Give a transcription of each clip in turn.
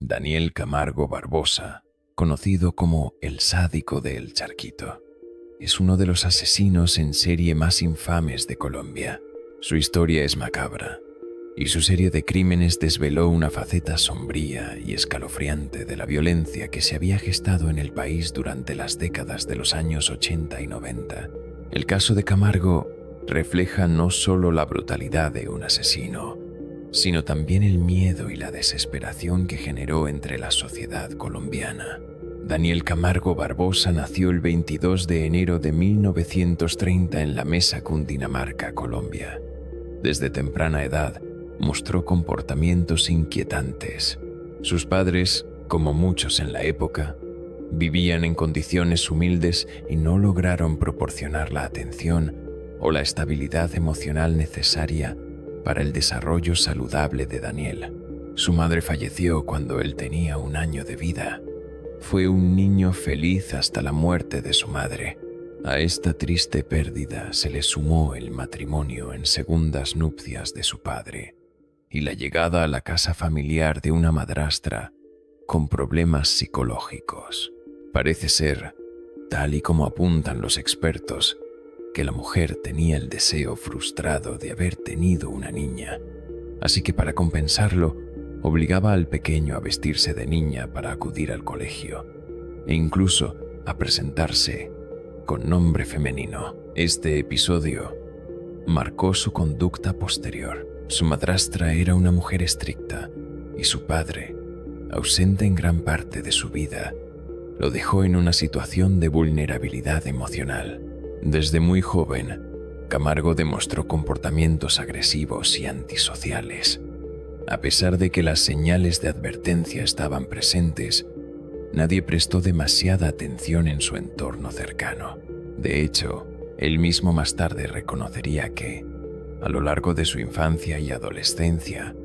Daniel Camargo Barbosa, conocido como el sádico de El Charquito, es uno de los asesinos en serie más infames de Colombia. Su historia es macabra, y su serie de crímenes desveló una faceta sombría y escalofriante de la violencia que se había gestado en el país durante las décadas de los años 80 y 90. El caso de Camargo refleja no solo la brutalidad de un asesino, sino también el miedo y la desesperación que generó entre la sociedad colombiana. Daniel Camargo Barbosa nació el 22 de enero de 1930 en La Mesa, Cundinamarca, Colombia. Desde temprana edad mostró comportamientos inquietantes. Sus padres, como muchos en la época, vivían en condiciones humildes y no lograron proporcionar la atención o la estabilidad emocional necesaria para el desarrollo saludable de Daniel. Su madre falleció cuando él tenía 1 año de vida. Fue un niño feliz hasta la muerte de su madre. A esta triste pérdida se le sumó el matrimonio en segundas nupcias de su padre y la llegada a la casa familiar de una madrastra con problemas psicológicos. Parece ser, tal y como apuntan los expertos, que la mujer tenía el deseo frustrado de haber tenido una niña, así que para compensarlo, obligaba al pequeño a vestirse de niña para acudir al colegio, e incluso a presentarse con nombre femenino. Este episodio marcó su conducta posterior. Su madrastra era una mujer estricta, y su padre, ausente en gran parte de su vida, lo dejó en una situación de vulnerabilidad emocional. Desde muy joven, Camargo demostró comportamientos agresivos y antisociales. A pesar de que las señales de advertencia estaban presentes, nadie prestó demasiada atención en su entorno cercano. De hecho, él mismo más tarde reconocería que, a lo largo de su infancia y adolescencia,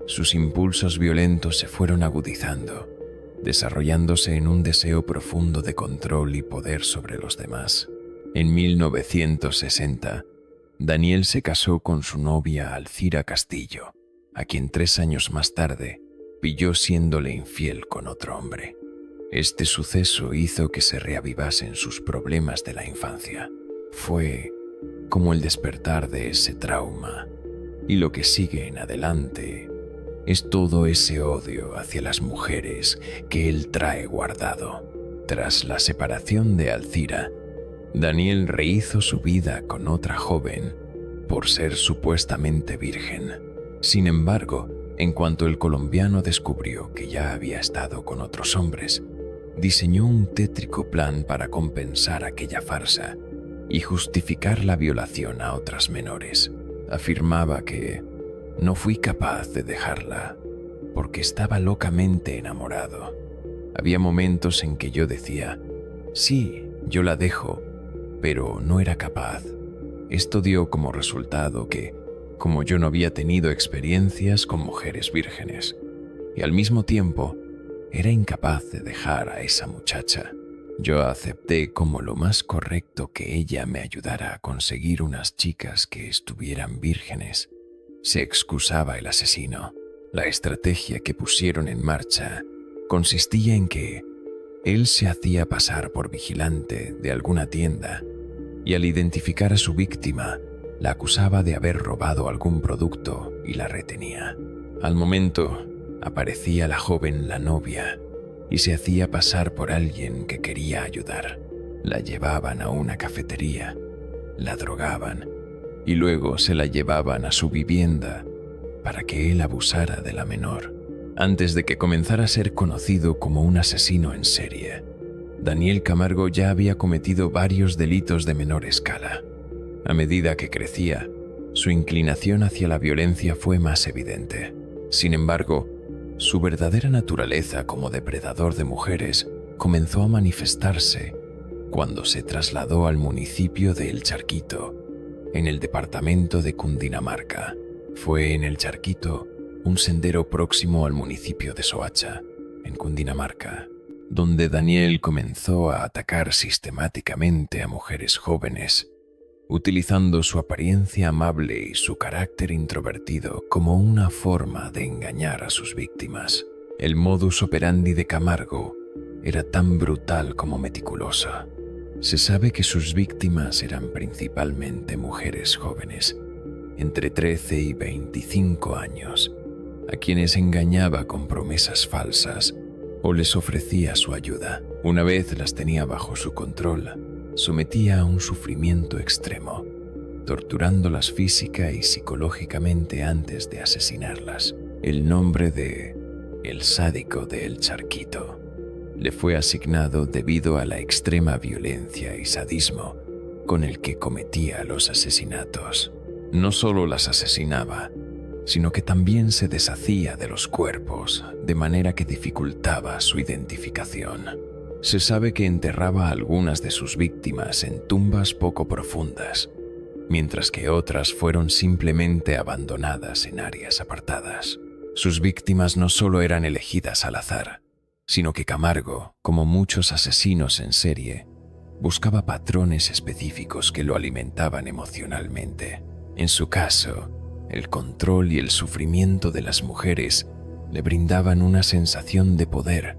sus impulsos violentos se fueron agudizando, desarrollándose en un deseo profundo de control y poder sobre los demás. En 1960, Daniel se casó con su novia Alcira Castillo, a quien 3 años más tarde pilló siéndole infiel con otro hombre. Este suceso hizo que se reavivasen sus problemas de la infancia. Fue como el despertar de ese trauma, y lo que sigue en adelante es todo ese odio hacia las mujeres que él trae guardado. Tras la separación de Alcira, Daniel rehizo su vida con otra joven por ser supuestamente virgen. Sin embargo, en cuanto el colombiano descubrió que ya había estado con otros hombres, diseñó un tétrico plan para compensar aquella farsa y justificar la violación a otras menores. Afirmaba que no fui capaz de dejarla porque estaba locamente enamorado. Había momentos en que yo decía, sí, yo la dejo, pero no era capaz. Esto dio como resultado que, como yo no había tenido experiencias con mujeres vírgenes, y al mismo tiempo era incapaz de dejar a esa muchacha, yo acepté como lo más correcto que ella me ayudara a conseguir unas chicas que estuvieran vírgenes. Se excusaba el asesino. La estrategia que pusieron en marcha consistía en que él se hacía pasar por vigilante de alguna tienda y al identificar a su víctima, la acusaba de haber robado algún producto y la retenía. Al momento, aparecía la joven, la novia, y se hacía pasar por alguien que quería ayudar. La llevaban a una cafetería, la drogaban y luego se la llevaban a su vivienda para que él abusara de la menor. Antes de que comenzara a ser conocido como un asesino en serie, Daniel Camargo ya había cometido varios delitos de menor escala. A medida que crecía, su inclinación hacia la violencia fue más evidente. Sin embargo, su verdadera naturaleza como depredador de mujeres comenzó a manifestarse cuando se trasladó al municipio de El Charquito, en el departamento de Cundinamarca. Fue en El Charquito, un sendero próximo al municipio de Soacha, en Cundinamarca, donde Daniel comenzó a atacar sistemáticamente a mujeres jóvenes, utilizando su apariencia amable y su carácter introvertido como una forma de engañar a sus víctimas. El modus operandi de Camargo era tan brutal como meticuloso. Se sabe que sus víctimas eran principalmente mujeres jóvenes, entre 13 y 25 años, a quienes engañaba con promesas falsas o les ofrecía su ayuda. Una vez las tenía bajo su control, sometía a un sufrimiento extremo, torturándolas física y psicológicamente antes de asesinarlas. El nombre de El Sádico de El Charquito le fue asignado debido a la extrema violencia y sadismo con el que cometía los asesinatos. No solo las asesinaba, sino que también se deshacía de los cuerpos, de manera que dificultaba su identificación. Se sabe que enterraba a algunas de sus víctimas en tumbas poco profundas, mientras que otras fueron simplemente abandonadas en áreas apartadas. Sus víctimas no solo eran elegidas al azar, sino que Camargo, como muchos asesinos en serie, buscaba patrones específicos que lo alimentaban emocionalmente. En su caso, el control y el sufrimiento de las mujeres le brindaban una sensación de poder,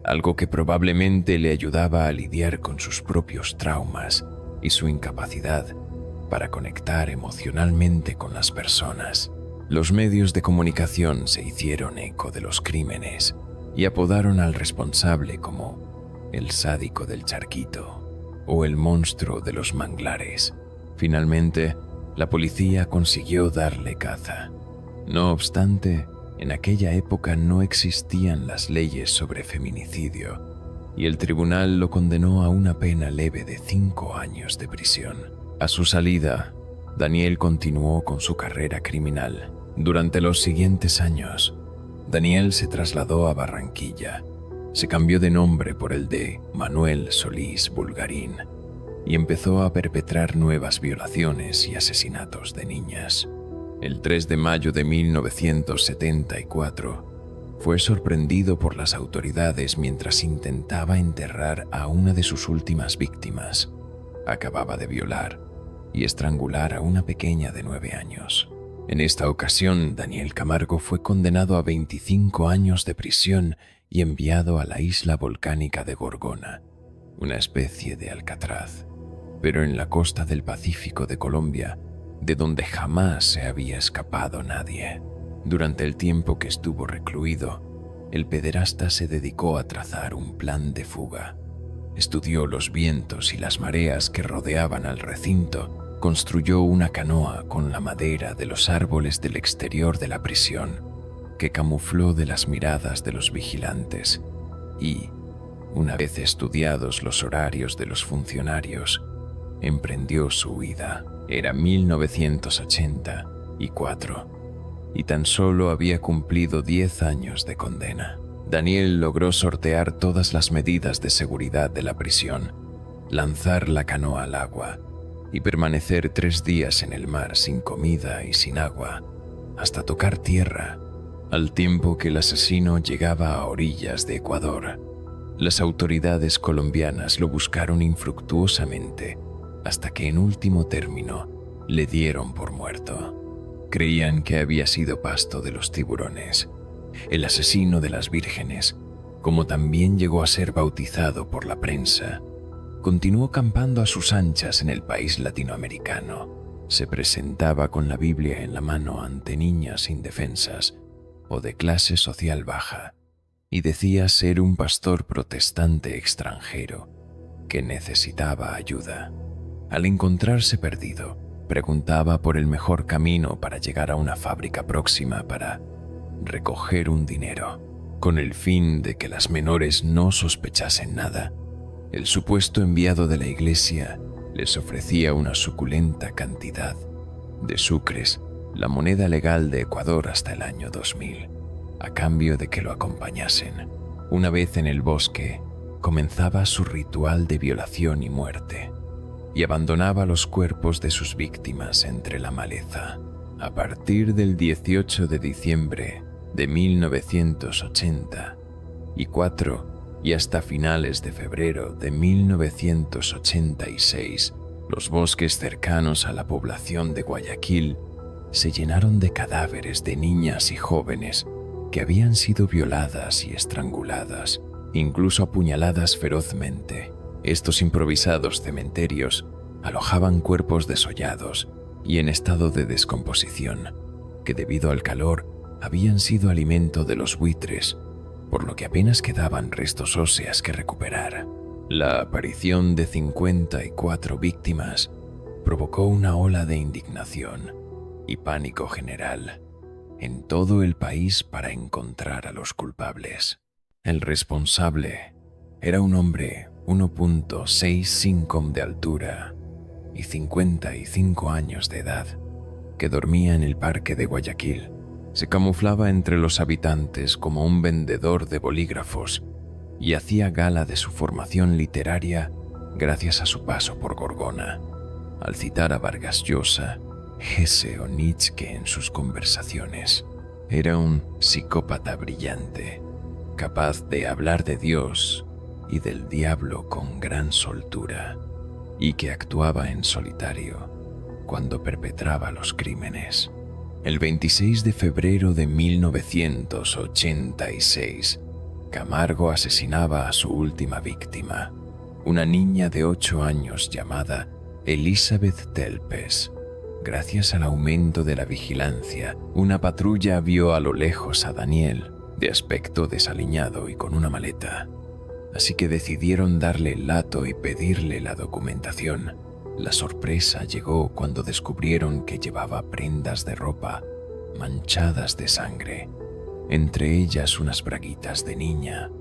algo que probablemente le ayudaba a lidiar con sus propios traumas y su incapacidad para conectar emocionalmente con las personas. Los medios de comunicación se hicieron eco de los crímenes y apodaron al responsable como el sádico del Charquito o el monstruo de los manglares. Finalmente, la policía consiguió darle caza. No obstante, en aquella época no existían las leyes sobre feminicidio y el tribunal lo condenó a una pena leve de 5 años de prisión. A su salida, Daniel continuó con su carrera criminal. Durante los siguientes años, Daniel se trasladó a Barranquilla, se cambió de nombre por el de Manuel Solís Bulgarín y empezó a perpetrar nuevas violaciones y asesinatos de niñas. El 3 de mayo de 1974, fue sorprendido por las autoridades mientras intentaba enterrar a una de sus últimas víctimas. Acababa de violar y estrangular a una pequeña de 9 años. En esta ocasión, Daniel Camargo fue condenado a 25 años de prisión y enviado a la isla volcánica de Gorgona, una especie de Alcatraz, pero en la costa del Pacífico de Colombia, de donde jamás se había escapado nadie. Durante el tiempo que estuvo recluido, el pederasta se dedicó a trazar un plan de fuga. Estudió los vientos y las mareas que rodeaban al recinto, construyó una canoa con la madera de los árboles del exterior de la prisión, que camufló de las miradas de los vigilantes, y, una vez estudiados los horarios de los funcionarios, emprendió su huida. Era 1984 y tan solo había cumplido 10 años de condena. Daniel logró sortear todas las medidas de seguridad de la prisión, lanzar la canoa al agua y permanecer 3 días en el mar sin comida y sin agua, hasta tocar tierra, al tiempo que el asesino llegaba a orillas de Ecuador. Las autoridades colombianas lo buscaron infructuosamente, hasta que en último término le dieron por muerto. Creían que había sido pasto de los tiburones, el asesino de las vírgenes, como también llegó a ser bautizado por la prensa. Continuó campando a sus anchas en el país latinoamericano. Se presentaba con la Biblia en la mano ante niñas indefensas o de clase social baja y decía ser un pastor protestante extranjero que necesitaba ayuda. Al encontrarse perdido, preguntaba por el mejor camino para llegar a una fábrica próxima para recoger un dinero, con el fin de que las menores no sospechasen nada. El supuesto enviado de la iglesia les ofrecía una suculenta cantidad de sucres, la moneda legal de Ecuador hasta el año 2000, a cambio de que lo acompañasen. Una vez en el bosque, comenzaba su ritual de violación y muerte, y abandonaba los cuerpos de sus víctimas entre la maleza. A partir del 18 de diciembre de 1984 y hasta finales de febrero de 1986, los bosques cercanos a la población de Guayaquil se llenaron de cadáveres de niñas y jóvenes que habían sido violadas y estranguladas, incluso apuñaladas ferozmente. Estos improvisados cementerios alojaban cuerpos desollados y en estado de descomposición, que debido al calor habían sido alimento de los buitres, por lo que apenas quedaban restos óseos que recuperar. La aparición de 54 víctimas provocó una ola de indignación y pánico general en todo el país para encontrar a los culpables. El responsable era un hombre 1.65 de altura y 55 años de edad, que dormía en el parque de Guayaquil. Se camuflaba entre los habitantes como un vendedor de bolígrafos y hacía gala de su formación literaria gracias a su paso por Gorgona, al citar a Vargas Llosa, Hesse o Nietzsche en sus conversaciones. Era un psicópata brillante, capaz de hablar de Dios y del diablo con gran soltura, y que actuaba en solitario cuando perpetraba los crímenes. El 26 de febrero de 1986, Camargo asesinaba a su última víctima, una niña de 8 años llamada Elizabeth Telpes. Gracias al aumento de la vigilancia, una patrulla vio a lo lejos a Daniel, de aspecto desaliñado y con una maleta. Así que decidieron darle el lato y pedirle la documentación. La sorpresa llegó cuando descubrieron que llevaba prendas de ropa manchadas de sangre, entre ellas unas braguitas de niña,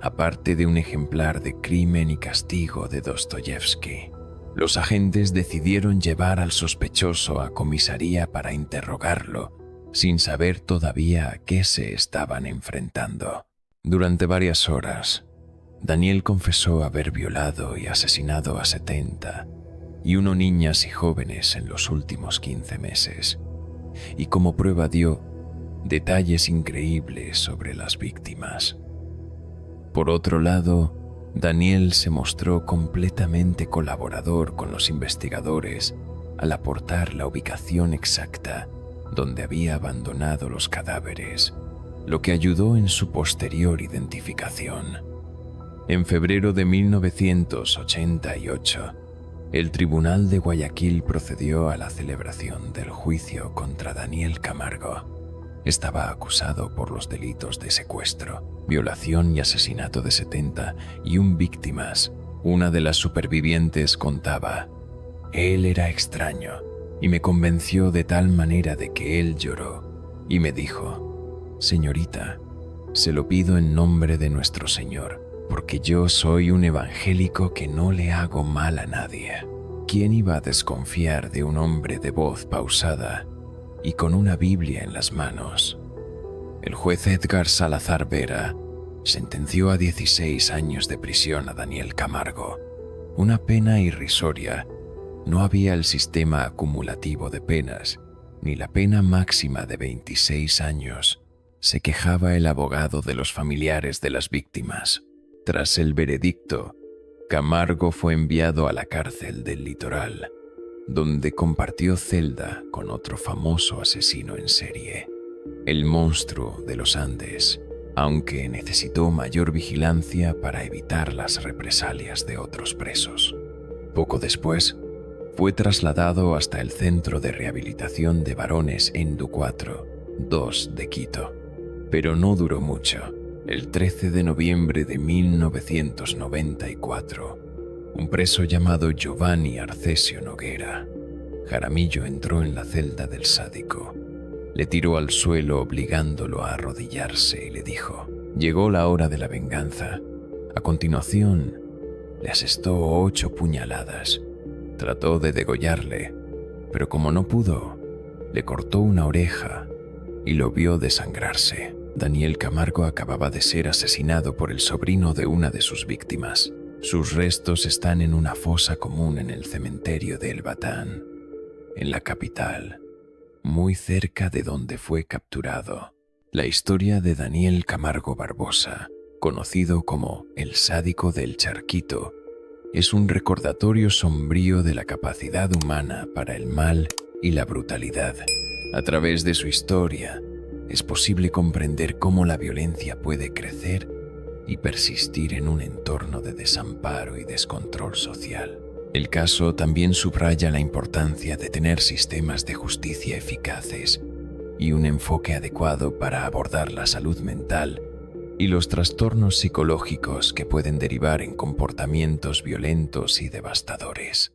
aparte de un ejemplar de Crimen y Castigo de Dostoyevsky. Los agentes decidieron llevar al sospechoso a comisaría para interrogarlo, sin saber todavía a qué se estaban enfrentando. Durante varias horas, Daniel confesó haber violado y asesinado a 71 niñas y jóvenes en los últimos 15 meses, y como prueba dio detalles increíbles sobre las víctimas. Por otro lado, Daniel se mostró completamente colaborador con los investigadores al aportar la ubicación exacta donde había abandonado los cadáveres, lo que ayudó en su posterior identificación. En febrero de 1988, el Tribunal de Guayaquil procedió a la celebración del juicio contra Daniel Camargo. Estaba acusado por los delitos de secuestro, violación y asesinato de 71 víctimas. Una de las supervivientes contaba: «Él era extraño y me convenció de tal manera de que él lloró y me dijo: Señorita, se lo pido en nombre de nuestro Señor, porque yo soy un evangélico que no le hago mal a nadie». ¿Quién iba a desconfiar de un hombre de voz pausada y con una Biblia en las manos? El juez Edgar Salazar Vera sentenció a 16 años de prisión a Daniel Camargo, una pena irrisoria. No había el sistema acumulativo de penas, ni la pena máxima de 26 años, se quejaba el abogado de los familiares de las víctimas. Tras el veredicto, Camargo fue enviado a la cárcel del Litoral, donde compartió celda con otro famoso asesino en serie, el monstruo de los Andes, aunque necesitó mayor vigilancia para evitar las represalias de otros presos. Poco después, fue trasladado hasta el Centro de Rehabilitación de Varones Endu 4-2 de Quito, pero no duró mucho. El 13 de noviembre de 1994, un preso llamado Giovanni Arcesio Noguera Jaramillo entró en la celda del sádico. Le tiró al suelo obligándolo a arrodillarse y le dijo: «Llegó la hora de la venganza». A continuación, le asestó 8 puñaladas. Trató de degollarle, pero como no pudo, le cortó una oreja y lo vio desangrarse. Daniel Camargo acababa de ser asesinado por el sobrino de una de sus víctimas. Sus restos están en una fosa común en el cementerio de El Batán, en la capital, muy cerca de donde fue capturado. La historia de Daniel Camargo Barbosa, conocido como el sádico del Charquito, es un recordatorio sombrío de la capacidad humana para el mal y la brutalidad. A través de su historia, es posible comprender cómo la violencia puede crecer y persistir en un entorno de desamparo y descontrol social. El caso también subraya la importancia de tener sistemas de justicia eficaces y un enfoque adecuado para abordar la salud mental y los trastornos psicológicos que pueden derivar en comportamientos violentos y devastadores.